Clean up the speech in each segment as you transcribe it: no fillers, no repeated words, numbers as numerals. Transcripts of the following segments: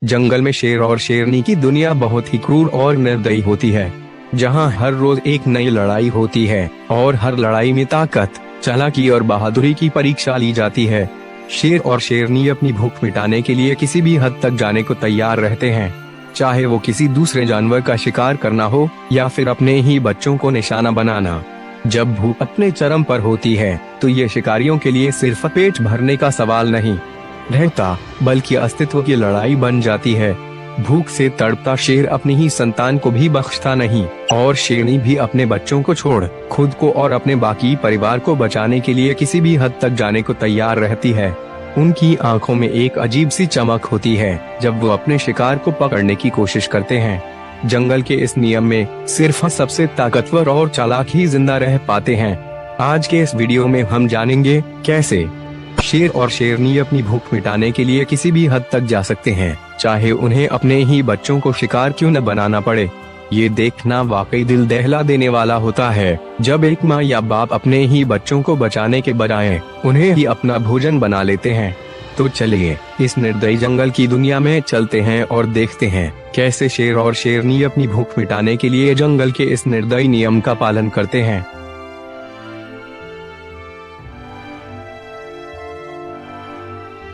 जंगल में शेर और शेरनी की दुनिया बहुत ही क्रूर और निर्दयी होती है, जहां हर रोज एक नई लड़ाई होती है और हर लड़ाई में ताकत, चालाकी और बहादुरी की परीक्षा ली जाती है। शेर और शेरनी अपनी भूख मिटाने के लिए किसी भी हद तक जाने को तैयार रहते हैं, चाहे वो किसी दूसरे जानवर का शिकार करना हो या फिर अपने ही बच्चों को निशाना बनाना। जब भूख अपने चरम पर होती है तो ये शिकारियों के लिए सिर्फ पेट भरने का सवाल नहीं रहता, बल्कि अस्तित्व की लड़ाई बन जाती है। भूख से तड़पता शेर अपनी ही संतान को भी बख्शता नहीं और शेरनी भी अपने बच्चों को छोड़ खुद को और अपने बाकी परिवार को बचाने के लिए किसी भी हद तक जाने को तैयार रहती है। उनकी आंखों में एक अजीब सी चमक होती है जब वो अपने शिकार को पकड़ने की कोशिश करते हैं। जंगल के इस नियम में सिर्फ सबसे ताकतवर और चालाक ही जिंदा रह पाते हैं। आज के इस वीडियो में हम जानेंगे कैसे शेर और शेरनी अपनी भूख मिटाने के लिए किसी भी हद तक जा सकते हैं, चाहे उन्हें अपने ही बच्चों को शिकार क्यों न बनाना पड़े। ये देखना वाकई दिल दहला देने वाला होता है जब एक माँ या बाप अपने ही बच्चों को बचाने के बजाय उन्हें ही अपना भोजन बना लेते हैं। तो चलिए इस निर्दयी जंगल की दुनिया में चलते हैं और देखते हैं कैसे शेर और शेरनी अपनी भूख मिटाने के लिए जंगल के इस निर्दयी नियम का पालन करते हैं।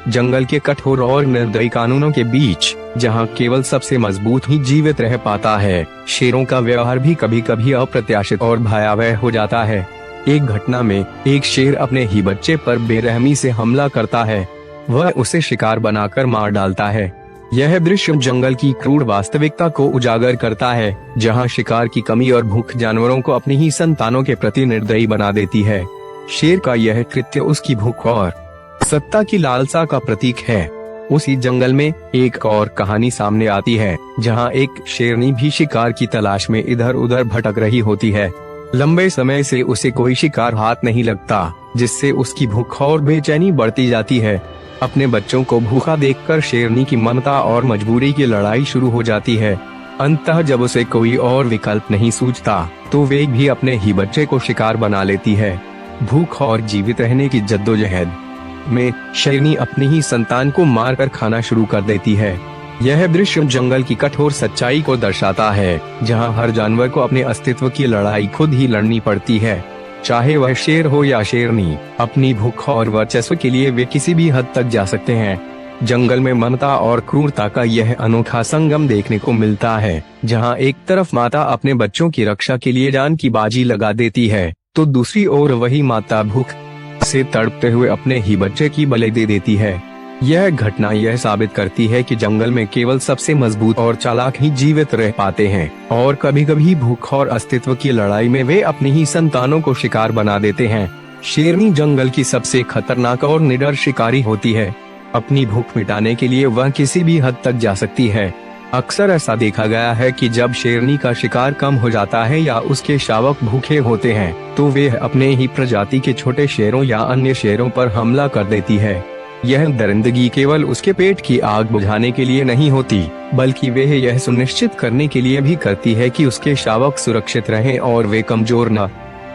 जंगल के कठोर और निर्दयी कानूनों के बीच, जहां केवल सबसे मजबूत ही जीवित रह पाता है, शेरों का व्यवहार भी कभी कभी अप्रत्याशित और भयावह हो जाता है। एक घटना में एक शेर अपने ही बच्चे पर बेरहमी से हमला करता है। वह उसे शिकार बनाकर मार डालता है। यह दृश्य जंगल की क्रूर वास्तविकता को उजागर करता है, जहां शिकार की कमी और भूख जानवरों को अपनी ही संतानों के प्रति निर्दयी बना देती है। शेर का यह कृत्य उसकी भूख और सत्ता की लालसा का प्रतीक है। उसी जंगल में एक और कहानी सामने आती है, जहां एक शेरनी भी शिकार की तलाश में इधर उधर भटक रही होती है। लंबे समय से उसे कोई शिकार हाथ नहीं लगता, जिससे उसकी भूख और बेचैनी बढ़ती जाती है। अपने बच्चों को भूखा देखकर शेरनी की ममता और मजबूरी की लड़ाई शुरू हो जाती है। अंततः जब उसे कोई और विकल्प नहीं सूझता, तो वे भी अपने ही बच्चे को शिकार बना लेती है। भूख और जीवित रहने की जद्दोजहद में शेरनी अपनी ही संतान को मारकर खाना शुरू कर देती है। यह दृश्य जंगल की कठोर सच्चाई को दर्शाता है, जहां हर जानवर को अपने अस्तित्व की लड़ाई खुद ही लड़नी पड़ती है। चाहे वह शेर हो या शेरनी, अपनी भूख और वर्चस्व के लिए वे किसी भी हद तक जा सकते हैं। जंगल में ममता और क्रूरता का यह अनोखा संगम देखने को मिलता है, जहां एक तरफ माता अपने बच्चों की रक्षा के लिए जान की बाजी लगा देती है, तो दूसरी ओर वही माता भूख से तड़पते हुए अपने ही बच्चे की बलि दे देती है। यह घटना यह साबित करती है कि जंगल में केवल सबसे मजबूत और चालाक ही जीवित रह पाते हैं और कभी कभी भूख और अस्तित्व की लड़ाई में वे अपनी ही संतानों को शिकार बना देते हैं। शेरनी जंगल की सबसे खतरनाक और निडर शिकारी होती है। अपनी भूख मिटाने के लिए वह किसी भी हद तक जा सकती है। अक्सर ऐसा देखा गया है कि जब शेरनी का शिकार कम हो जाता है या उसके शावक भूखे होते हैं, तो वे अपने ही प्रजाति के छोटे शेरों या अन्य शेरों पर हमला कर देती है। यह दरिंदगी केवल उसके पेट की आग बुझाने के लिए नहीं होती, बल्कि वे यह सुनिश्चित करने के लिए भी करती है कि उसके शावक सुरक्षित रहें और वे कमजोर न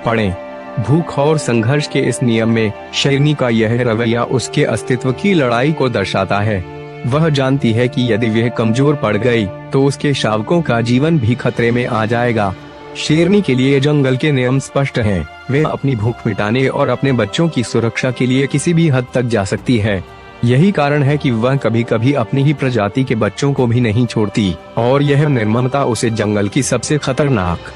पड़ें। भूख और संघर्ष के इस नियम में शेरनी का यह रवैया उसके अस्तित्व की लड़ाई को दर्शाता है। वह जानती है कि यदि वह कमजोर पड़ गई, तो उसके शावकों का जीवन भी खतरे में आ जाएगा। शेरनी के लिए जंगल के नियम स्पष्ट हैं। वे अपनी भूख मिटाने और अपने बच्चों की सुरक्षा के लिए किसी भी हद तक जा सकती है। यही कारण है कि वह कभी कभी अपनी ही प्रजाति के बच्चों को भी नहीं छोड़ती और यह निर्ममता उसे जंगल की सबसे खतरनाक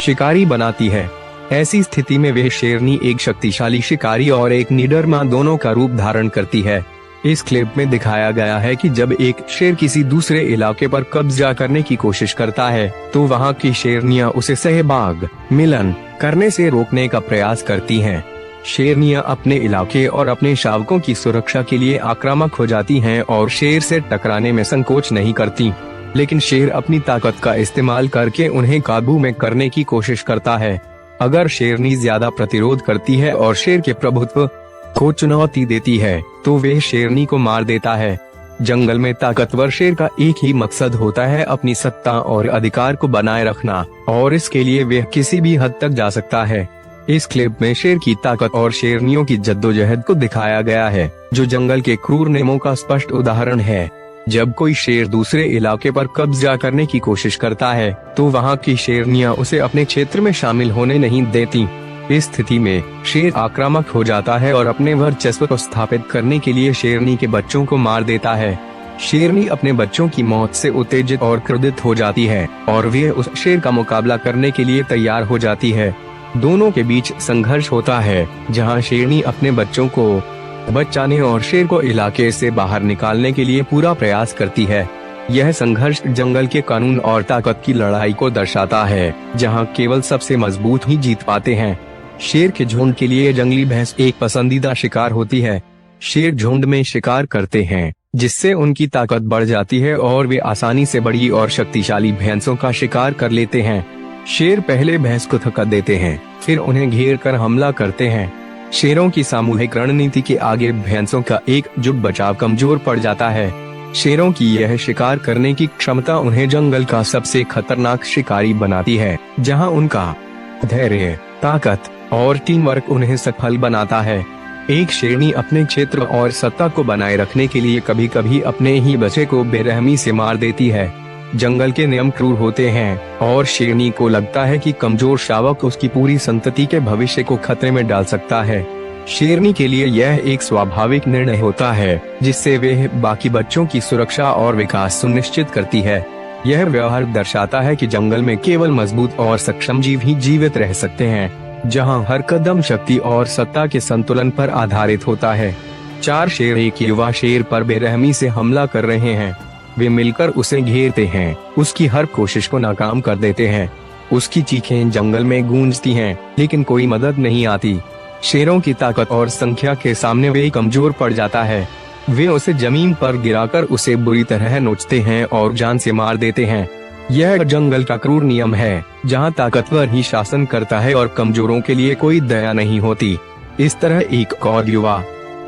शिकारी बनाती है। ऐसी स्थिति में वे शेरनी एक शक्तिशाली शिकारी और एक निडर मां दोनों का रूप धारण करती है। इस क्लिप में दिखाया गया है कि जब एक शेर किसी दूसरे इलाके पर कब्जा करने की कोशिश करता है, तो वहां की शेरनियां उसे सहभाग मिलन करने से रोकने का प्रयास करती हैं। शेरनियां अपने इलाके और अपने शावकों की सुरक्षा के लिए आक्रामक हो जाती हैं और शेर से टकराने में संकोच नहीं करती, लेकिन शेर अपनी ताकत का इस्तेमाल करके उन्हें काबू में करने की कोशिश करता है। अगर शेरनी ज्यादा प्रतिरोध करती है और शेर के प्रभुत्व को चुनौती देती है, तो वे शेरनी को मार देता है। जंगल में ताकतवर शेर का एक ही मकसद होता है, अपनी सत्ता और अधिकार को बनाए रखना, और इसके लिए वह किसी भी हद तक जा सकता है। इस क्लिप में शेर की ताकत और शेरनियों की जद्दोजहद को दिखाया गया है, जो जंगल के क्रूर नियमों का स्पष्ट उदाहरण है। जब कोई शेर दूसरे इलाके पर कब्जा करने की कोशिश करता है तो वहाँ की शेरनियाँ उसे अपने क्षेत्र में शामिल होने नहीं देती। इस स्थिति में शेर आक्रामक हो जाता है और अपने वर्चस्व को स्थापित करने के लिए शेरनी के बच्चों को मार देता है। शेरनी अपने बच्चों की मौत से उत्तेजित और क्रोधित हो जाती है और वे उस शेर का मुकाबला करने के लिए तैयार हो जाती है। दोनों के बीच संघर्ष होता है, जहां शेरनी अपने बच्चों को बचाने और शेर को इलाके से बाहर निकालने के लिए पूरा प्रयास करती है। यह संघर्ष जंगल के कानून और ताकत की लड़ाई को दर्शाता है, जहां केवल सबसे मजबूत ही जीत पाते हैं। शेर के झुंड के लिए जंगली भैंस एक पसंदीदा शिकार होती है। शेर झुंड में शिकार करते हैं, जिससे उनकी ताकत बढ़ जाती है और वे आसानी से बड़ी और शक्तिशाली भैंसों का शिकार कर लेते हैं। शेर पहले भैंस को थका देते हैं, फिर उन्हें घेर कर हमला करते हैं। शेरों की सामूहिक रणनीति के आगे भैंसों का एकजुट बचाव कमजोर पड़ जाता है। शेरों की यह शिकार करने की क्षमता उन्हें जंगल का सबसे खतरनाक शिकारी बनाती है, जहां उनका धैर्य, ताकत और टीम वर्क उन्हें सफल बनाता है। एक शेरनी अपने क्षेत्र और सत्ता को बनाए रखने के लिए कभी कभी अपने ही बच्चे को बेरहमी से मार देती है। जंगल के नियम क्रूर होते हैं और शेरनी को लगता है कि कमजोर शावक उसकी पूरी संतति के भविष्य को खतरे में डाल सकता है। शेरनी के लिए यह एक स्वाभाविक निर्णय होता है, जिससे वे बाकी बच्चों की सुरक्षा और विकास सुनिश्चित करती है। यह व्यवहार दर्शाता है कि जंगल में केवल मजबूत और सक्षम जीव ही जीवित रह सकते हैं, जहां हर कदम शक्ति और सत्ता के संतुलन पर आधारित होता है। 4 शेर एक युवा शेर पर बेरहमी से हमला कर रहे हैं। वे मिलकर उसे घेरते हैं, उसकी हर कोशिश को नाकाम कर देते हैं। उसकी चीखें जंगल में गूंजती हैं, लेकिन कोई मदद नहीं आती। शेरों की ताकत और संख्या के सामने वे कमजोर पड़ जाता है। वे उसे जमीन पर गिराकर उसे बुरी तरह नोचते हैं और जान से मार देते हैं। यह जंगल का क्रूर नियम है, जहां ताकतवर ही शासन करता है और कमजोरों के लिए कोई दया नहीं होती। इस तरह एक और युवा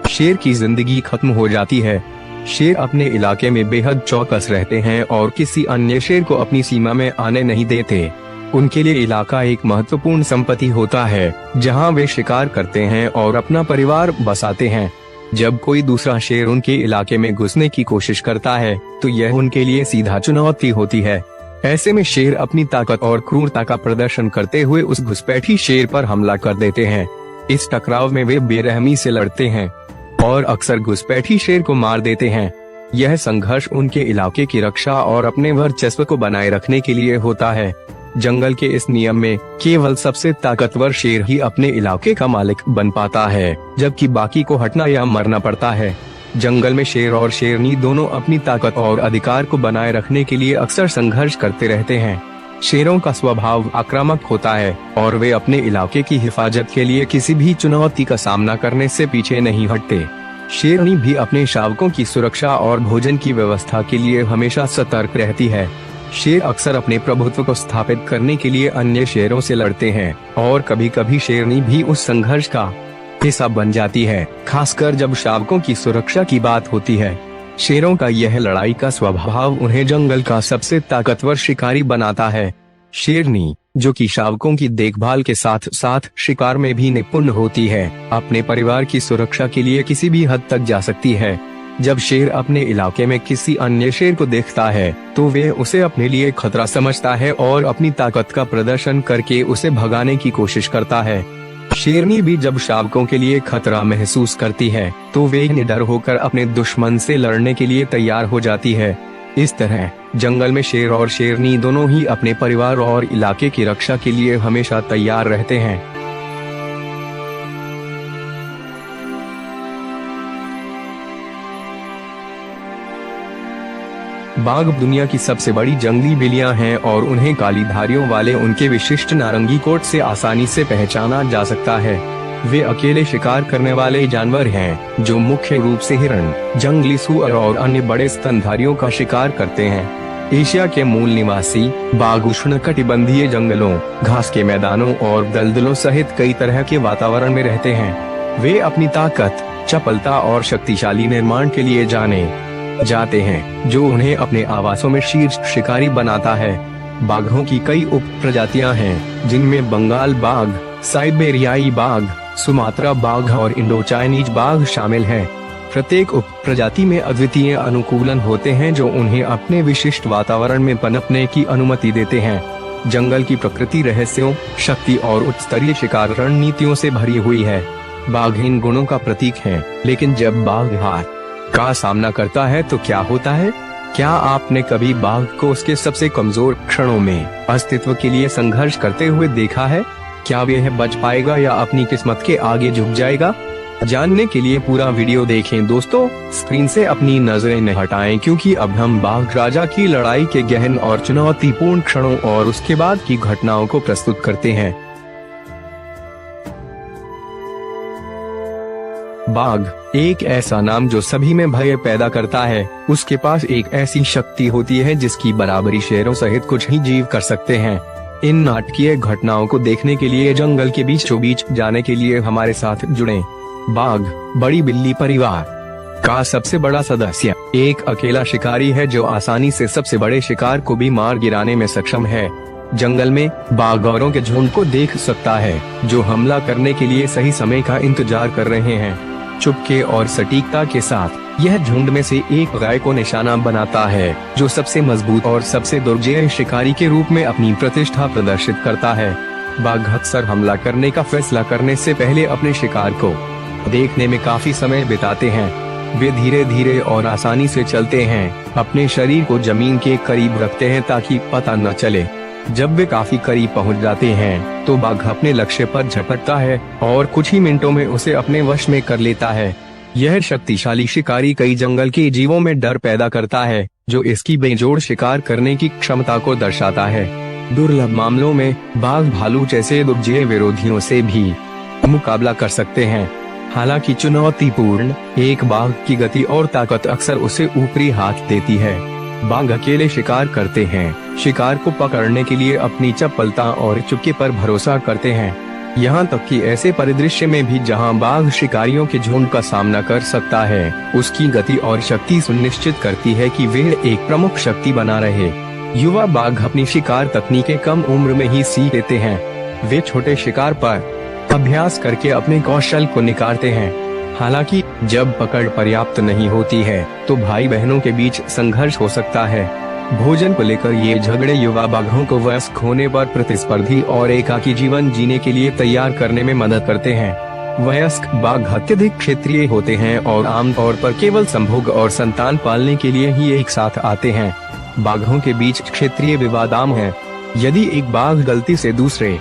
शेर की जिंदगी खत्म हो जाती है। शेर अपने इलाके में बेहद चौकस रहते हैं और किसी अन्य शेर को अपनी सीमा में आने नहीं देते। उनके लिए इलाका एक महत्वपूर्ण संपत्ति होता है, जहां वे शिकार करते हैं और अपना परिवार बसाते हैं। जब कोई दूसरा शेर उनके इलाके में घुसने की कोशिश करता है, तो यह उनके लिए सीधा चुनौती होती है। ऐसे में शेर अपनी ताकत और क्रूरता का प्रदर्शन करते हुए उस घुसपैठी शेर पर हमला कर देते हैं। इस टकराव में वे बेरहमी से लड़ते हैं और अक्सर घुसपैठी शेर को मार देते हैं। यह संघर्ष उनके इलाके की रक्षा और अपने वर्चस्व को बनाए रखने के लिए होता है। जंगल के इस नियम में केवल सबसे ताकतवर शेर ही अपने इलाके का मालिक बन पाता है, जबकि बाकी को हटना या मरना पड़ता है। जंगल में शेर और शेरनी दोनों अपनी ताकत और अधिकार को बनाए रखने के लिए अक्सर संघर्ष करते रहते हैं। शेरों का स्वभाव आक्रामक होता है और वे अपने इलाके की हिफाजत के लिए किसी भी चुनौती का सामना करने से पीछे नहीं हटते। शेरनी भी अपने शावकों की सुरक्षा और भोजन की व्यवस्था के लिए हमेशा सतर्क रहती है। शेर अक्सर अपने प्रभुत्व को स्थापित करने के लिए अन्य शेरों से लड़ते हैं और कभी कभी शेरनी भी उस संघर्ष का हिस्सा बन जाती है, खासकर जब शावकों की सुरक्षा की बात होती है। शेरों का यह लड़ाई का स्वभाव उन्हें जंगल का सबसे ताकतवर शिकारी बनाता है। शेरनी, जो कि शावकों की देखभाल के साथ साथ शिकार में भी निपुण होती है, अपने परिवार की सुरक्षा के लिए किसी भी हद तक जा सकती है। जब शेर अपने इलाके में किसी अन्य शेर को देखता है, तो वे उसे अपने लिए खतरा समझता है और अपनी ताकत का प्रदर्शन करके उसे भगाने की कोशिश करता है। शेरनी भी जब शावकों के लिए खतरा महसूस करती है, तो वे निडर होकर अपने दुश्मन से लड़ने के लिए तैयार हो जाती है। इस तरह जंगल में शेर और शेरनी दोनों ही अपने परिवार और इलाके की रक्षा के लिए हमेशा तैयार रहते हैं। बाघ दुनिया की सबसे बड़ी जंगली बिल्लियां हैं और उन्हें काली धारियों वाले उनके विशिष्ट नारंगी कोट से आसानी से पहचाना जा सकता है। वे अकेले शिकार करने वाले जानवर हैं, जो मुख्य रूप से हिरण, जंगली सुअर और अन्य बड़े स्तनधारियों का शिकार करते हैं। एशिया के मूल निवासी बाघ उष्णकटिबंधीय जंगलों, घास के मैदानों और दलदलों सहित कई तरह के वातावरण में रहते हैं। वे अपनी ताकत, चपलता और शक्तिशाली निर्माण के लिए जाने जाते हैं, जो उन्हें अपने आवासों में शीर्ष शिकारी बनाता है। बाघों की कई उप प्रजातियां हैं, जिनमें बंगाल बाघ, साइबेरियाई बाघ, सुमात्रा बाघ और इंडो चाइनीज बाघ शामिल हैं। प्रत्येक उप प्रजाति में अद्वितीय अनुकूलन होते हैं जो उन्हें अपने विशिष्ट वातावरण में पनपने की अनुमति देते हैं। जंगल की प्रकृति रहस्यों, शक्ति और उच्च स्तरीय शिकार रणनीतियों से भरी हुई है। बाघ इन गुणों का प्रतीक है, लेकिन जब बाघ हार का सामना करता है तो क्या होता है? क्या आपने कभी बाघ को उसके सबसे कमजोर क्षणों में अस्तित्व के लिए संघर्ष करते हुए देखा है? क्या वह बच पाएगा या अपनी किस्मत के आगे झुक जाएगा? जानने के लिए पूरा वीडियो देखें दोस्तों। स्क्रीन से अपनी नजरें न हटाएं, क्योंकि अब हम बाघ राजा की लड़ाई के गहन और चुनौतीपूर्ण क्षणों और उसके बाद की घटनाओं को प्रस्तुत करते हैं। बाघ एक ऐसा नाम जो सभी में भय पैदा करता है। उसके पास एक ऐसी शक्ति होती है जिसकी बराबरी शेरों सहित कुछ ही जीव कर सकते हैं। इन नाटकीय घटनाओं को देखने के लिए जंगल के बीचों बीच जाने के लिए हमारे साथ जुड़ें। बाघ बड़ी बिल्ली परिवार का सबसे बड़ा सदस्य एक अकेला शिकारी है जो आसानी से सबसे बड़े शिकार को भी मार गिराने में सक्षम है। जंगल में बाघ औरों के झुंड को देख सकता है जो हमला करने के लिए सही समय का इंतजार कर रहे हैं। चुपके और सटीकता के साथ यह झुंड में से एक गाय को निशाना बनाता है जो सबसे मजबूत और सबसे दुर्जय शिकारी के रूप में अपनी प्रतिष्ठा प्रदर्शित करता है। बाघ अक्सर हमला करने का फैसला करने से पहले अपने शिकार को देखने में काफी समय बिताते हैं। वे धीरे धीरे और आसानी से चलते हैं, अपने शरीर को जमीन के करीब रखते हैं ताकि पता न चले। जब वे काफी करीब पहुंच जाते हैं तो बाघ अपने लक्ष्य पर झपटता है और कुछ ही मिनटों में उसे अपने वश में कर लेता है। यह शक्तिशाली शिकारी कई जंगल के जीवों में डर पैदा करता है, जो इसकी बेजोड़ शिकार करने की क्षमता को दर्शाता है। दुर्लभ मामलों में बाघ भालू जैसे दुर्जय विरोधियों से भी मुकाबला कर सकते हैं। हालांकि चुनौतीपूर्ण एक बाघ की गति और ताकत अक्सर उसे ऊपरी हाथ देती है। बाघ अकेले शिकार करते हैं, शिकार को पकड़ने के लिए अपनी चपलता और चुपके पर भरोसा करते हैं। यहाँ तक कि ऐसे परिदृश्य में भी जहाँ बाघ शिकारियों के झुंड का सामना कर सकता है, उसकी गति और शक्ति सुनिश्चित करती है कि वे एक प्रमुख शक्ति बना रहे। युवा बाघ अपनी शिकार तकनीकें कम उम्र में ही सीख लेते हैं। वे छोटे शिकार पर अभ्यास करके अपने कौशल को निखारते हैं। हालांकि जब पकड़ पर्याप्त नहीं होती है तो भाई बहनों के बीच संघर्ष हो सकता है। भोजन को लेकर ये झगड़े युवा बाघों को वयस्क होने पर प्रतिस्पर्धी और एकाकी जीवन जीने के लिए तैयार करने में मदद करते हैं। वयस्क बाघ अत्यधिक क्षेत्रीय होते हैं और आमतौर पर केवल संभोग और संतान पालने के लिए ही एक साथ आते हैं। बाघों के बीच क्षेत्रीय विवाद आम है। यदि एक बाघ गलती से दूसरे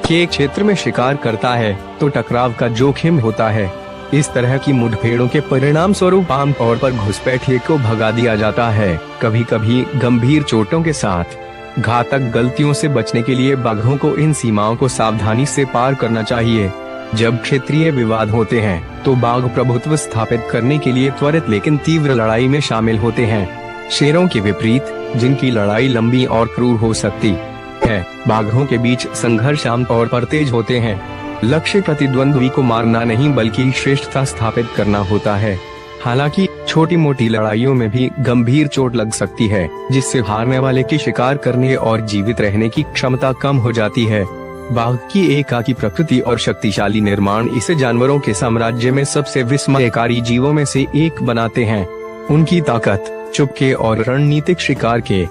के क्षेत्र में शिकार करता है तो टकराव का जोखिम होता है। इस तरह की मुठभेड़ों के परिणाम स्वरूप आमतौर पर घुसपैठिए को भगा दिया जाता है, कभी कभी गंभीर चोटों के साथ। घातक गलतियों से बचने के लिए बाघों को इन सीमाओं को सावधानी से पार करना चाहिए। जब क्षेत्रीय विवाद होते हैं तो बाघ प्रभुत्व स्थापित करने के लिए त्वरित लेकिन तीव्र लड़ाई में शामिल होते हैं। शेरों के विपरीत, जिनकी लड़ाई लंबी और क्रूर हो सकती है, बाघों के बीच संघर्ष आमतौर पर तेज होते हैं। लक्ष्य प्रतिद्वंद्वी को मारना नहीं बल्कि श्रेष्ठता स्थापित करना होता है। हालांकि छोटी मोटी लड़ाइयों में भी गंभीर चोट लग सकती है, जिससे हारने वाले की शिकार करने और जीवित रहने की क्षमता कम हो जाती है। बाघ की एकाकी प्रकृति और शक्तिशाली निर्माण इसे जानवरों के साम्राज्य में सबसे विस्मयकारी जीवों में से एक बनाते हैं। उनकी ताकत, चुपके और रणनीतिक शिकार के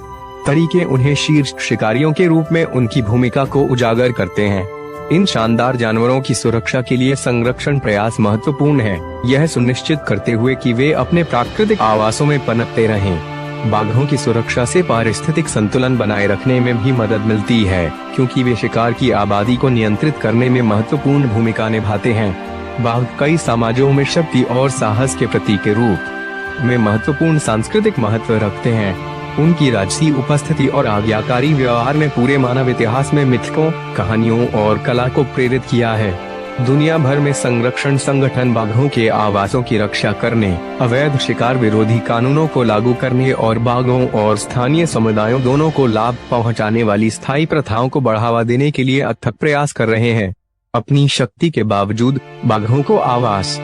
तरीके उन्हें शीर्ष शिकारियों के रूप में उनकी भूमिका को उजागर करते हैं। इन शानदार जानवरों की सुरक्षा के लिए संरक्षण प्रयास महत्वपूर्ण है, यह सुनिश्चित करते हुए कि वे अपने प्राकृतिक आवासों में पनपते रहें। बाघों की सुरक्षा से पारिस्थितिक संतुलन बनाए रखने में भी मदद मिलती है, क्योंकि वे शिकार की आबादी को नियंत्रित करने में महत्वपूर्ण भूमिका निभाते हैं। बाघ कई समाजों में शक्ति और साहस के प्रतीक के रूप में महत्वपूर्ण सांस्कृतिक महत्व रखते हैं। उनकी राजसी उपस्थिति और आज्ञाकारी व्यवहार ने पूरे मानव इतिहास में मिथकों, कहानियों और कला को प्रेरित किया है। दुनिया भर में संरक्षण संगठन बाघों के आवासों की रक्षा करने, अवैध शिकार विरोधी कानूनों को लागू करने और बाघों और स्थानीय समुदायों दोनों को लाभ पहुंचाने वाली स्थायी प्रथाओं को बढ़ावा देने के लिए अथक प्रयास कर रहे हैं। अपनी शक्ति के बावजूद बाघों को आवास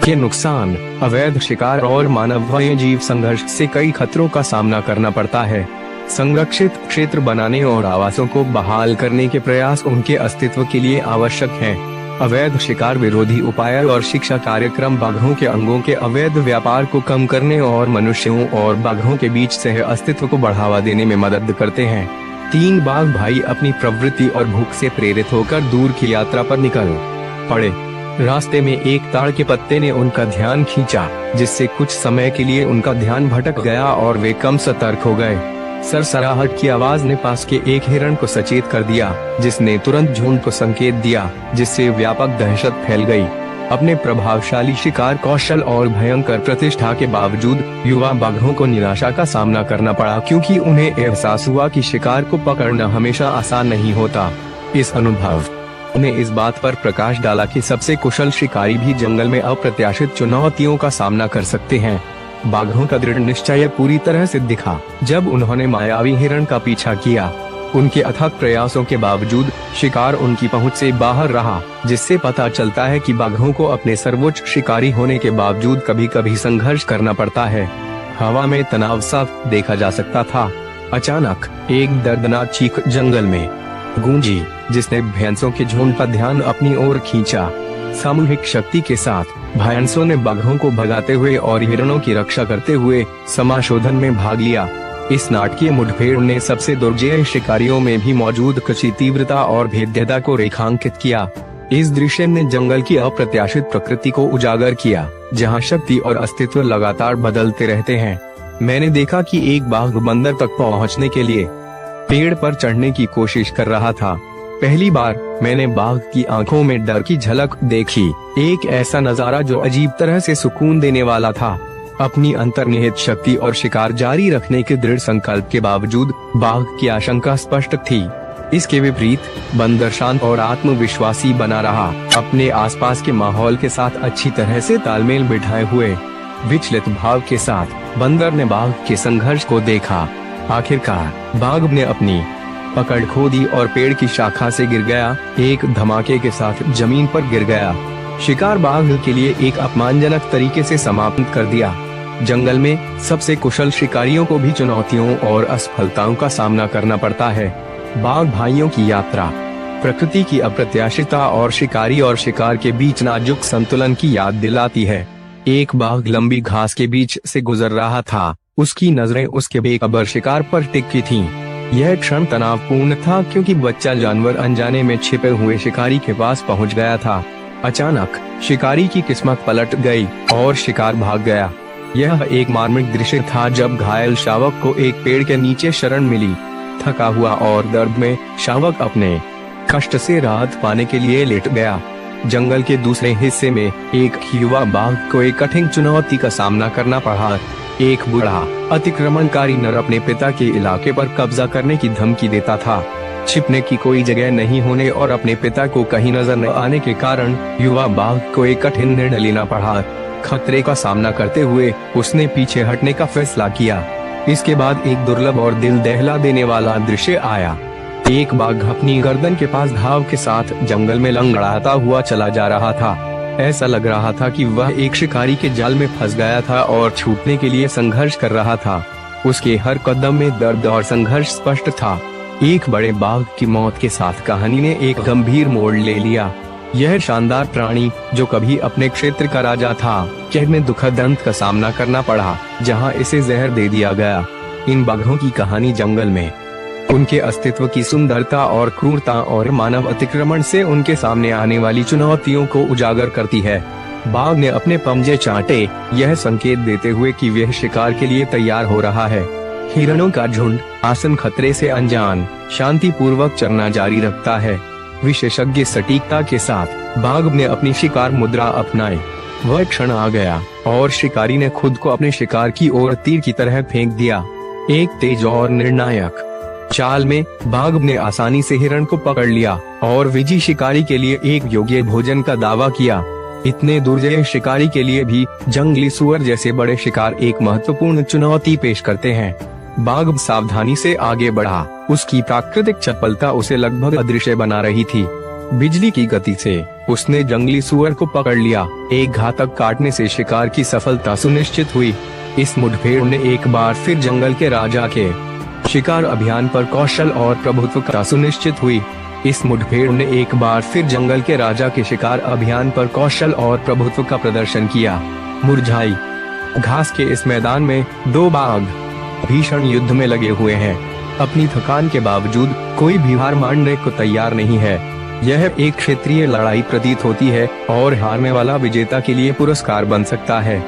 के नुकसान, अवैध शिकार और मानव वन्यजीव संघर्ष से कई खतरों का सामना करना पड़ता है। संरक्षित क्षेत्र बनाने और आवासों को बहाल करने के प्रयास उनके अस्तित्व के लिए आवश्यक हैं। अवैध शिकार विरोधी उपाय और शिक्षा कार्यक्रम बाघों के अंगों के अवैध व्यापार को कम करने और मनुष्यों और बाघों के बीच सह अस्तित्व को बढ़ावा देने में मदद करते हैं। 3 बाघ भाई अपनी प्रवृत्ति और भूख से प्रेरित होकर दूर की यात्रा पर निकल पड़े। रास्ते में एक ताड़ के पत्ते ने उनका ध्यान खींचा, जिससे कुछ समय के लिए उनका ध्यान भटक गया और वे कम सतर्क हो गए। सरसराहट की आवाज ने पास के एक हिरण को सचेत कर दिया, जिसने तुरंत झुंड को संकेत दिया, जिससे व्यापक दहशत फैल गई। अपने प्रभावशाली शिकार कौशल और भयंकर प्रतिष्ठा के बावजूद युवा बाघों को निराशा का सामना करना पड़ा, क्योंकि उन्हें एहसास हुआ कि शिकार को पकड़ना हमेशा आसान नहीं होता। इस अनुभव ने इस बात पर प्रकाश डाला कि सबसे कुशल शिकारी भी जंगल में अप्रत्याशित चुनौतियों का सामना कर सकते हैं। बाघों का दृढ़ निश्चय पूरी तरह से दिखा जब उन्होंने मायावी हिरण का पीछा किया। उनके अथक प्रयासों के बावजूद शिकार उनकी पहुंच से बाहर रहा, जिससे पता चलता है कि बाघों को अपने सर्वोच्च शिकारी होने के बावजूद कभी कभी संघर्ष करना पड़ता है। हवा में तनाव साफ देखा जा सकता था। अचानक एक दर्दनाक चीख जंगल में गूंजी, जिसने भैंसों के झुंड का ध्यान अपनी ओर खींचा। सामूहिक शक्ति के साथ भैंसों ने बाघों को भगाते हुए और हिरणों की रक्षा करते हुए समाशोधन में भाग लिया। इस नाटकीय मुठभेड़ ने सबसे दुर्जय शिकारियों में भी मौजूद कची तीव्रता और भेद्यता को रेखांकित किया। इस दृश्य ने जंगल की अप्रत्याशित प्रकृति को उजागर किया, जहां शक्ति और अस्तित्व लगातार बदलते रहते हैं। मैंने देखा कि एक बाघ बंदर तक पहुंचने के लिए पेड़ पर चढ़ने की कोशिश कर रहा था। पहली बार मैंने बाघ की आंखों में डर की झलक देखी, एक ऐसा नजारा जो अजीब तरह से सुकून देने वाला था। अपनी अंतर्निहित शक्ति और शिकार जारी रखने के दृढ़ संकल्प के बावजूद बाघ की आशंका स्पष्ट थी। इसके विपरीत बंदर शांत और आत्मविश्वासी बना रहा, अपने आसपास के माहौल के साथ अच्छी तरह से तालमेल बिठाए हुए। विचलित भाव के साथ बंदर ने बाघ के संघर्ष को देखा। आखिरकार बाघ ने अपनी पकड़ खो दी और पेड़ की शाखा से गिर गया, एक धमाके के साथ जमीन पर गिर गया। शिकार बाघ के लिए एक अपमानजनक तरीके से समाप्त कर दिया। जंगल में सबसे कुशल शिकारियों को भी चुनौतियों और असफलताओं का सामना करना पड़ता है। बाघ भाइयों की यात्रा प्रकृति की अप्रत्याशितता और शिकार के बीच नाजुक संतुलन की याद दिलाती है। एक बाघ लंबी घास के बीच से गुजर रहा था, उसकी नजरें उसके बेखबर शिकार पर टिकी थीं। यह क्षण तनावपूर्ण था, क्योंकि बच्चा जानवर अनजाने में छिपे हुए शिकारी के पास पहुंच गया था। अचानक शिकारी की किस्मत पलट गई और शिकार भाग गया। यह एक मार्मिक दृश्य था जब घायल शावक को एक पेड़ के नीचे शरण मिली। थका हुआ और दर्द में शावक अपने कष्ट से राहत पाने के लिए लेट गया। जंगल के दूसरे हिस्से में एक युवा बाघ को एक कठिन चुनौती का सामना करना पड़ा। एक बूढ़ा अतिक्रमणकारी नर अपने पिता के इलाके पर कब्जा करने की धमकी देता था। छिपने की कोई जगह नहीं होने और अपने पिता को कहीं नजर न आने के कारण युवा बाघ को एक कठिन निर्णय लेना पड़ा। खतरे का सामना करते हुए उसने पीछे हटने का फैसला किया। इसके बाद एक दुर्लभ और दिल दहला देने वाला दृश्य आया। एक बाघ अपनी गर्दन के पास घाव के साथ जंगल में लंगड़ाता हुआ चला जा रहा था। ऐसा लग रहा था कि वह एक शिकारी के जाल में फंस गया था और छूटने के लिए संघर्ष कर रहा था। उसके हर कदम में दर्द और संघर्ष स्पष्ट था। एक बड़े बाघ की मौत के साथ कहानी ने एक गंभीर मोड़ ले लिया। यह शानदार प्राणी, जो कभी अपने क्षेत्र का राजा था, में दुखद अंत का सामना करना पड़ा, जहां इसे जहर दे दिया गया। इन बाघों की कहानी जंगल में उनके अस्तित्व की सुंदरता और क्रूरता और मानव अतिक्रमण से उनके सामने आने वाली चुनौतियों को उजागर करती है। बाघ ने अपने पंजे चाटे, यह संकेत देते हुए कि वह शिकार के लिए तैयार हो रहा है। हिरणों का झुंड आसन खतरे से अनजान शांति पूर्वक चरना जारी रखता है। विशेषज्ञ सटीकता के साथ बाघ ने अपनी शिकार मुद्रा अपनाई। वह क्षण आ गया और शिकारी ने खुद को अपने शिकार की ओर तीर की तरह फेंक दिया। एक तेज और निर्णायक चाल में बाघ ने आसानी से हिरण को पकड़ लिया और विजयी शिकारी के लिए एक योग्य भोजन का दावा किया। इतने दुर्जय शिकारी के लिए भी जंगली सुअर जैसे बड़े शिकार एक महत्वपूर्ण चुनौती पेश करते हैं। बाघ सावधानी से आगे बढ़ा, उसकी प्राकृतिक चपलता उसे लगभग अदृश्य बना रही थी। बिजली की गति से उसने जंगली सुअर को पकड़ लिया। एक घातक काटने से शिकार की सफलता सुनिश्चित हुई। इस मुठभेड़ ने एक बार फिर जंगल के राजा के शिकार अभियान पर कौशल और प्रभुत्व का सुनिश्चित हुई। इस मुठभेड़ ने एक बार फिर जंगल के राजा के शिकार अभियान पर कौशल और प्रभुत्व का प्रदर्शन किया। मुरझाई घास के इस मैदान में दो बाघ भीषण युद्ध में लगे हुए हैं। अपनी थकान के बावजूद कोई भी हार मानने को तैयार नहीं है। यह एक क्षेत्रीय लड़ाई प्रतीत होती है और हारने वाला विजेता के लिए पुरस्कार बन सकता है।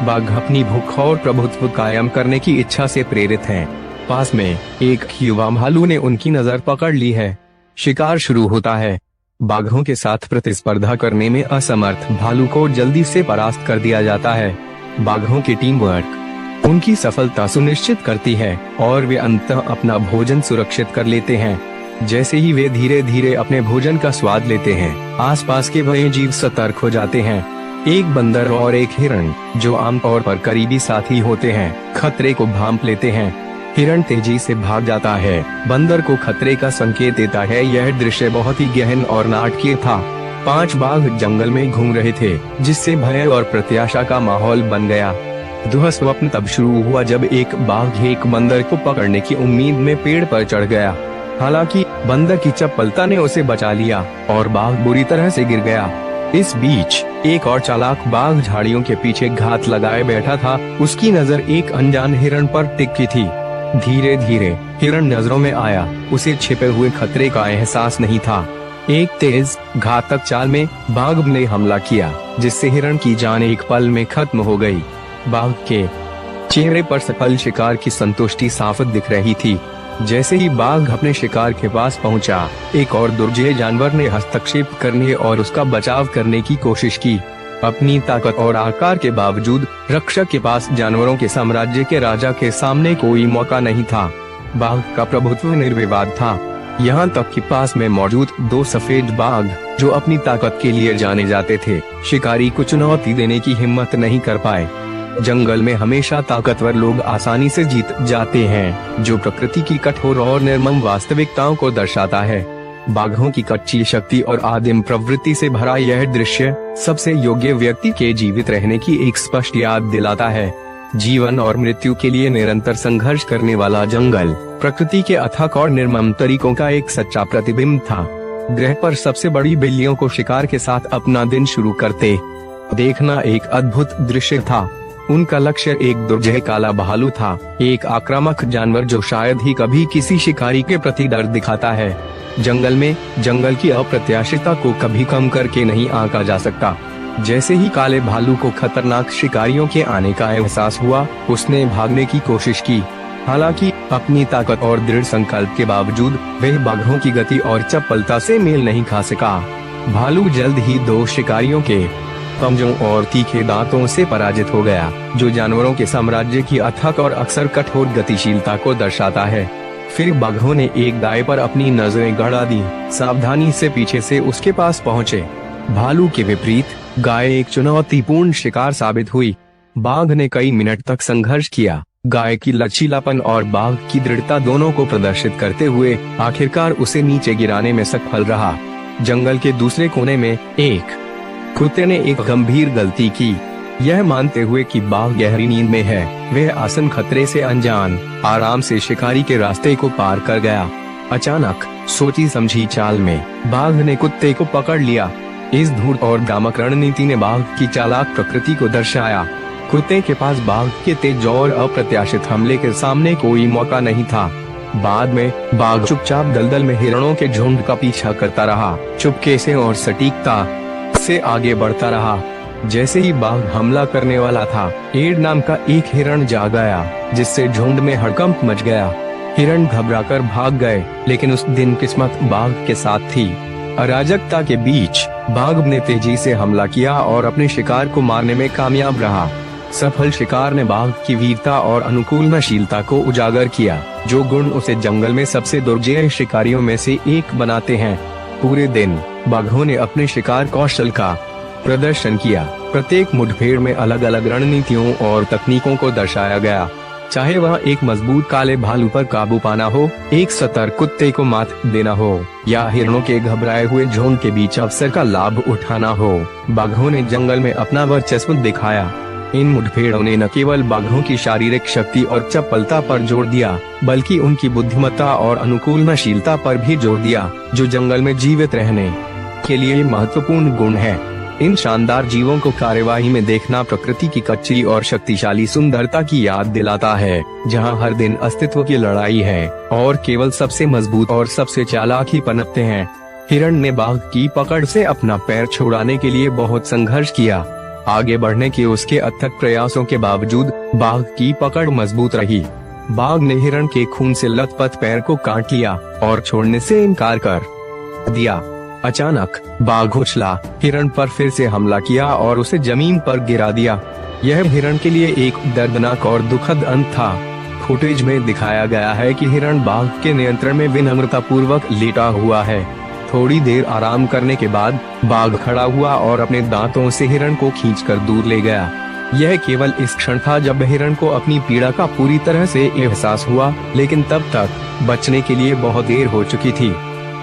बाघ अपनी भूख और प्रभुत्व कायम करने की इच्छा से प्रेरित हैं। पास में एक युवा भालू ने उनकी नजर पकड़ ली है। शिकार शुरू होता है। बाघों के साथ प्रतिस्पर्धा करने में असमर्थ भालू को जल्दी से परास्त कर दिया जाता है। बाघों की टीम वर्क उनकी सफलता सुनिश्चित करती है और वे अंततः अपना भोजन सुरक्षित कर लेते हैं। जैसे ही वे धीरे धीरे अपने भोजन का स्वाद लेते हैं, आसपास के वन्य जीव सतर्क हो जाते हैं। एक बंदर और एक हिरण, जो आमतौर पर करीबी साथी होते हैं, खतरे को भांप लेते हैं। हिरण तेजी से भाग जाता है, बंदर को खतरे का संकेत देता है। यह दृश्य बहुत ही गहन और नाटकीय था। 5 बाघ जंगल में घूम रहे थे, जिससे भय और प्रत्याशा का माहौल बन गया। दुःस्वप्न तब शुरू हुआ जब एक बाघ एक बंदर को पकड़ने की उम्मीद में पेड़ पर चढ़ गया। हालांकि बंदर की चपलता ने उसे बचा लिया और बाघ बुरी तरह से गिर गया। इस बीच एक और चालाक बाघ झाड़ियों के पीछे घात लगाए बैठा था। उसकी नजर एक अनजान हिरण पर टिकी थी। धीरे धीरे हिरण नजरों में आया। उसे छिपे हुए खतरे का एहसास नहीं था। एक तेज घातक चाल में बाघ ने हमला किया, जिससे हिरण की जान एक पल में खत्म हो गई। बाघ के चेहरे पर सफल शिकार की संतुष्टि साफ दिख रही थी। जैसे ही बाघ अपने शिकार के पास पहुंचा, एक और दुर्जय जानवर ने हस्तक्षेप करने और उसका बचाव करने की कोशिश की। अपनी ताकत और आकार के बावजूद रक्षक के पास जानवरों के साम्राज्य के राजा के सामने कोई मौका नहीं था। बाघ का प्रभुत्व निर्विवाद था, यहाँ तक कि पास में मौजूद 2 सफेद बाघ, जो अपनी ताकत के लिए जाने जाते थे, शिकारी को चुनौती देने की हिम्मत नहीं कर पाए। जंगल में हमेशा ताकतवर लोग आसानी से जीत जाते हैं, जो प्रकृति की कठोर और निर्मम वास्तविकताओं को दर्शाता है। बाघों की कच्ची शक्ति और आदिम प्रवृत्ति से भरा यह दृश्य सबसे योग्य व्यक्ति के जीवित रहने की एक स्पष्ट याद दिलाता है। जीवन और मृत्यु के लिए निरंतर संघर्ष करने वाला जंगल प्रकृति के अथक और निर्मम तरीकों का एक सच्चा प्रतिबिंब था। ग्रह पर सबसे बड़ी बिल्लियों को शिकार के साथ अपना दिन शुरू करते देखना एक अद्भुत दृश्य था। उनका लक्ष्य एक दुर्जय काला भालू था, एक आक्रामक जानवर जो शायद ही कभी किसी शिकारी के प्रति डर दिखाता है। जंगल में जंगल की अप्रत्याशितता को कभी कम करके नहीं आंका जा सकता। जैसे ही काले भालू को खतरनाक शिकारियों के आने का एहसास हुआ, उसने भागने की कोशिश की। हालांकि अपनी ताकत और दृढ़ संकल्प के बावजूद वह बाघों की गति और चपलता से मेल नहीं खा सका। भालू जल्द ही 2 शिकारियों के कमजोर और तीखे दांतों से पराजित हो गया, जो जानवरों के साम्राज्य की अथक और अक्सर कठोर गतिशीलता को दर्शाता है। फिर बाघों ने एक गाय पर अपनी नजरें गड़ा दी, सावधानी से पीछे से उसके पास पहुँचे। भालू के विपरीत गाय एक चुनौतीपूर्ण शिकार साबित हुई। बाघ ने कई मिनट तक संघर्ष किया, गाय की लचीलापन और बाघ की दृढ़ता दोनों को प्रदर्शित करते हुए आखिरकार उसे नीचे गिराने में सफल रहा। जंगल के दूसरे कोने में एक कुत्ते ने एक गंभीर गलती की। यह मानते हुए कि बाघ गहरी नींद में है, वह आसन खतरे से अनजान आराम से शिकारी के रास्ते को पार कर गया। अचानक सोची समझी चाल में बाघ ने कुत्ते को पकड़ लिया। इस धूर्त और भ्रामक रणनीति ने बाघ की चालाक प्रकृति को दर्शाया। कुत्ते के पास बाघ के तेज और अप्रत्याशित हमले के सामने कोई मौका नहीं था। बाद में बाघ चुपचाप दलदल में हिरणों के झुंड का पीछा करता रहा, चुपके से और सटीकता से आगे बढ़ता रहा। जैसे ही बाघ हमला करने वाला था, एड नाम का एक हिरण जाग आया, जिससे झुंड में हड़कंप मच गया। हिरण घबराकर भाग गए, लेकिन उस दिन किस्मत बाघ के साथ थी। अराजकता के बीच बाघ ने तेजी से हमला किया और अपने शिकार को मारने में कामयाब रहा। सफल शिकार ने बाघ की वीरता और अनुकूलनशीलता को उजागर किया, जो गुण उसे जंगल में सबसे दुर्जय शिकारियों में से एक बनाते हैं। पूरे दिन बाघों ने अपने शिकार कौशल का प्रदर्शन किया। प्रत्येक मुठभेड़ में अलग अलग रणनीतियों और तकनीकों को दर्शाया गया, चाहे वह एक मजबूत काले भालू पर काबू पाना हो, एक सतर्क कुत्ते को मात देना हो, या हिरणों के घबराए हुए झुंड के बीच अवसर का लाभ उठाना हो। बाघों ने जंगल में अपना वर्चस्व दिखाया। इन मुठभेड़ों ने न केवल बाघों की शारीरिक शक्ति और चपलता पर जोर दिया, बल्कि उनकी बुद्धिमत्ता और अनुकूलनशीलता पर भी जोर दिया, जो जंगल में जीवित रहने के लिए महत्वपूर्ण गुण है। इन शानदार जीवों को कार्यवाही में देखना प्रकृति की कच्ची और शक्तिशाली सुंदरता की याद दिलाता है, जहां हर दिन अस्तित्व की लड़ाई है और केवल सबसे मजबूत और सबसे चालाक ही पनपते हैं। हिरण ने बाघ की पकड़ से अपना पैर छुड़ाने के लिए बहुत संघर्ष किया। आगे बढ़ने के उसके अथक प्रयासों के बावजूद बाघ की पकड़ मजबूत रही। बाघ ने हिरण के खून से लथपथ पैर को काट लिया और छोड़ने से इनकार कर दिया। अचानक बाघ उछला, हिरण पर फिर से हमला किया और उसे जमीन पर गिरा दिया। यह हिरण के लिए एक दर्दनाक और दुखद अंत था। फुटेज में दिखाया गया है कि हिरण बाघ के नियंत्रण में विनम्रता पूर्वक लेटा हुआ है। थोड़ी देर आराम करने के बाद बाघ खड़ा हुआ और अपने दांतों से हिरण को खींचकर दूर ले गया। यह केवल इस क्षण था जब हिरण को अपनी पीड़ा का पूरी तरह से एहसास हुआ, लेकिन तब तक बचने के लिए बहुत देर हो चुकी थी।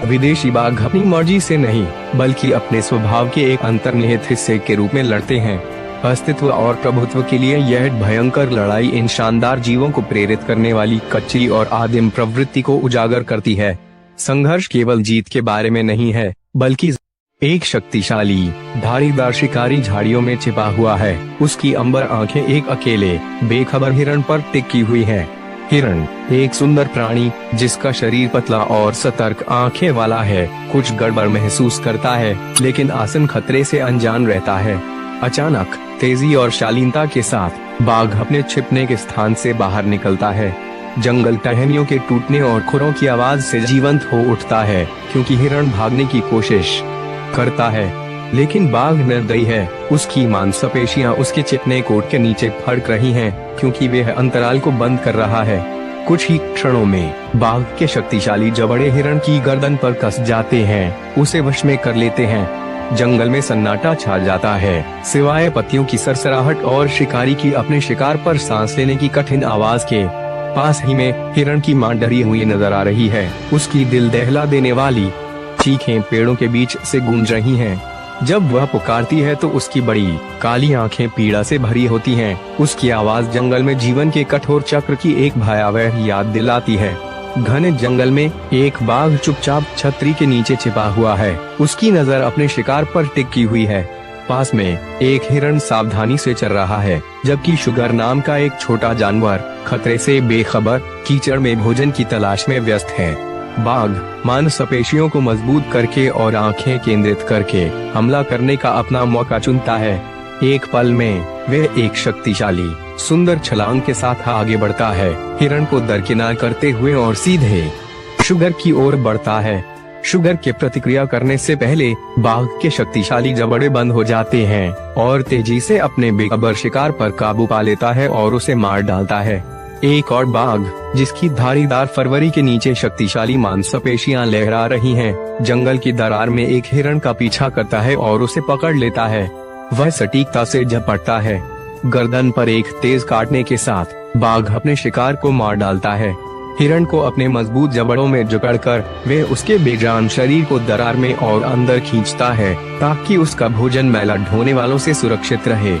विदेशी बाघ अपनी मर्जी से नहीं, बल्कि अपने स्वभाव के एक अंतर्निहित हिस्से के रूप में लड़ते हैं। अस्तित्व और प्रभुत्व के लिए यह भयंकर लड़ाई इन शानदार जीवों को प्रेरित करने वाली कच्ची और आदिम प्रवृत्ति को उजागर करती है। संघर्ष केवल जीत के बारे में नहीं है, बल्कि एक शक्तिशाली धारीदार शिकारी झाड़ियों में छिपा हुआ है। उसकी अंबर आंखें एक अकेले बेखबर हिरण पर टिकी हुई हैं। हिरण एक सुंदर प्राणी जिसका शरीर पतला और सतर्क आंखें वाला है, कुछ गड़बड़ महसूस करता है, लेकिन आसन खतरे से अनजान रहता है। अचानक तेजी और शालीनता के साथ बाघ अपने छिपने के स्थान से बाहर निकलता है। जंगल टहनियों के टूटने और खुरों की आवाज से जीवंत हो उठता है, क्योंकि हिरण भागने की कोशिश करता है, लेकिन बाघ निर्दयी है। उसकी मांसपेशियां उसके चिकने कोट के नीचे फड़क रही हैं, क्योंकि वह अंतराल को बंद कर रहा है। कुछ ही क्षणों में बाघ के शक्तिशाली जबड़े हिरण की गर्दन पर कस जाते हैं, उसे वश में कर लेते हैं। जंगल में सन्नाटा छा जाता है, सिवाय पत्तियों की सरसराहट और शिकारी की अपने शिकार पर सांस लेने की कठिन आवाज के। पास ही में हिरण की मां डरी हुई नजर आ रही है। उसकी दिल दहला देने वाली चीखें पेड़ों के बीच से गूंज रही हैं। जब वह पुकारती है तो उसकी बड़ी काली आंखें पीड़ा से भरी होती हैं। उसकी आवाज जंगल में जीवन के कठोर चक्र की एक भयावह याद दिलाती है। घने जंगल में एक बाघ चुपचाप छतरी के नीचे छिपा हुआ है। उसकी नजर अपने शिकार पर टिकी हुई है। पास में एक हिरण सावधानी से चल रहा है, जबकि शुगर नाम का एक छोटा जानवर खतरे से बेखबर कीचड़ में भोजन की तलाश में व्यस्त है। बाघ मांसपेशियों को मजबूत करके और आंखें केंद्रित करके हमला करने का अपना मौका चुनता है। एक पल में वह एक शक्तिशाली सुंदर छलांग के साथ आगे बढ़ता है, हिरण को दरकिनार करते हुए और सीधे शुगर की ओर बढ़ता है। शुगर के प्रतिक्रिया करने से पहले बाघ के शक्तिशाली जबड़े बंद हो जाते हैं और तेजी से अपने बेखबर शिकार पर काबू पा लेता है और उसे मार डालता है। एक और बाघ जिसकी धारीदार फरवरी के नीचे शक्तिशाली मांसपेशियां लहरा रही हैं, जंगल की दरार में एक हिरण का पीछा करता है और उसे पकड़ लेता है। वह सटीकता से झपटता है। गर्दन पर एक तेज काटने के साथ बाघ अपने शिकार को मार डालता है। हिरण को अपने मजबूत जबड़ों में जकड़कर वे उसके बेजान शरीर को दरार में और अंदर खींचता है, ताकि उसका भोजन मैला ढोने वालों से सुरक्षित रहे।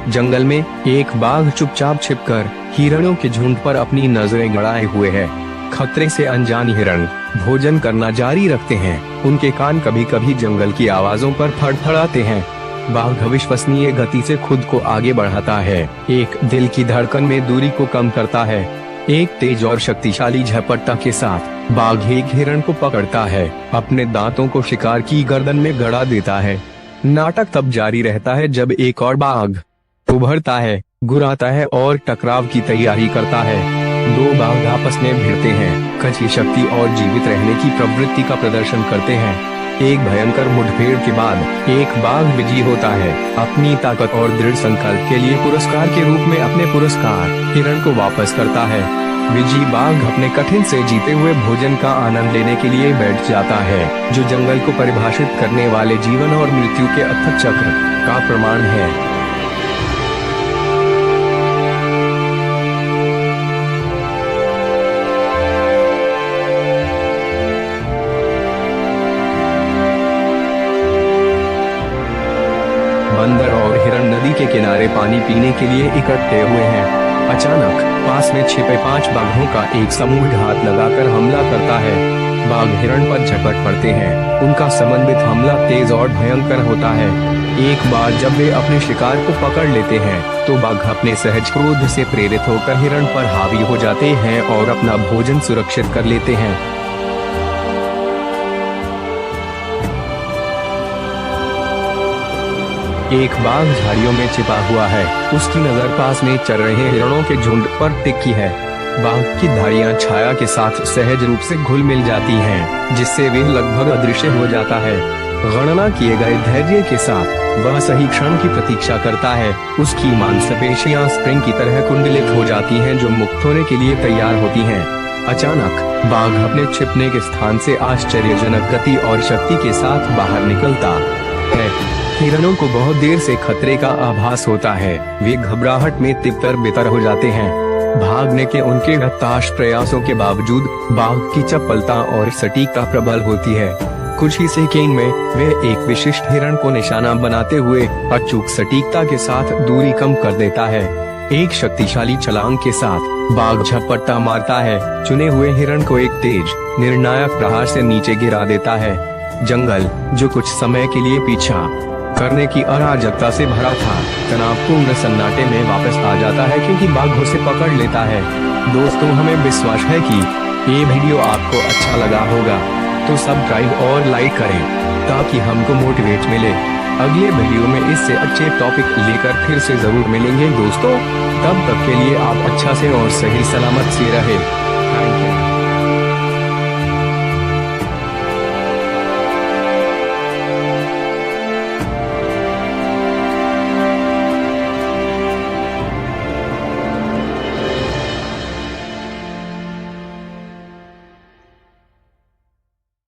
जंगल में एक बाघ चुपचाप छिपकर हिरणों के झुंड पर अपनी नजरें गड़ाए हुए है। खतरे से अनजान हिरण भोजन करना जारी रखते हैं। उनके कान कभी कभी जंगल की आवाजों पर फड़फड़ाते हैं। बाघ अविश्वसनीय गति से खुद को आगे बढ़ाता है, एक दिल की धड़कन में दूरी को कम करता है। एक तेज और शक्तिशाली झपट्टा के साथ बाघ एक हिरण को पकड़ता है, अपने दांतों को शिकार की गर्दन में गड़ा देता है। नाटक तब जारी रहता है जब एक और बाघ उभरता है, गुर्राता है और टकराव की तैयारी करता है। दो बाघ आपस में भिड़ते हैं, कच्ची शक्ति और जीवित रहने की प्रवृत्ति का प्रदर्शन करते हैं। एक भयंकर मुठभेड़ के बाद एक बाघ विजयी होता है, अपनी ताकत और दृढ़ संकल्प के लिए पुरस्कार के रूप में अपने पुरस्कार हिरण को वापस करता है। विजयी बाघ अपने कठिन से जीते हुए भोजन का आनंद लेने के लिए बैठ जाता है, जो जंगल को परिभाषित करने वाले जीवन और मृत्यु के अथक चक्र का प्रमाण है। बंदर और हिरण नदी के सारे पानी पीने के लिए इकट्ठे हुए हैं। अचानक पास में छिपे 5 बाघों का एक समूह घात लगाकर हमला करता है। बाघ हिरण पर झपट पड़ते हैं। उनका समन्वित हमला तेज और भयंकर होता है। एक बार जब वे अपने शिकार को पकड़ लेते हैं तो बाघ अपने सहज क्रोध से प्रेरित होकर हिरण पर हावी हो जाते हैं और अपना भोजन सुरक्षित कर लेते हैं। एक बाघ झाड़ियों में छिपा हुआ है। उसकी नजर पास में चल रहे हिरणों के झुंड पर टिकी है। बाघ की धारियां छाया के साथ सहज रूप से घुल मिल जाती हैं, जिससे वे लगभग अदृश्य हो जाता है। गणना किए गए धैर्य के साथ वह सही क्षण की प्रतीक्षा करता है। उसकी मांसपेशियां स्प्रिंग की तरह कुंडलित हो जाती हैं, जो मुक्त होने के लिए तैयार होती हैं। अचानक बाघ अपने छिपने के स्थान से आश्चर्यजनक गति और शक्ति के साथ बाहर निकलता है। हिरणों को बहुत देर से खतरे का आभास होता है। वे घबराहट में तितर बितर हो जाते हैं। भागने के उनके हताश प्रयासों के बावजूद बाघ की चपलता और सटीकता प्रबल होती है। कुछ ही सेकेंड में वे एक विशिष्ट हिरण को निशाना बनाते हुए अचूक सटीकता के साथ दूरी कम कर देता है। एक शक्तिशाली छलांग के साथ बाघ झपट्टा मारता है। चुने हुए हिरण को एक तेज निर्णायक प्रहार से नीचे गिरा देता है। जंगल, जो कुछ समय के लिए पीछा करने की अराजकता से भरा था, तनावपूर्ण सन्नाटे में वापस आ जाता है, क्योंकि बाघ उसे पकड़ लेता है। दोस्तों, हमें विश्वास है कि ये वीडियो आपको अच्छा लगा होगा, तो सब्सक्राइब और लाइक करें ताकि हमको मोटिवेट मिले। अगले वीडियो में इससे अच्छे टॉपिक लेकर फिर से जरूर मिलेंगे दोस्तों। तब तक के लिए आप अच्छा से और सही सलामत से रहे। Thank you.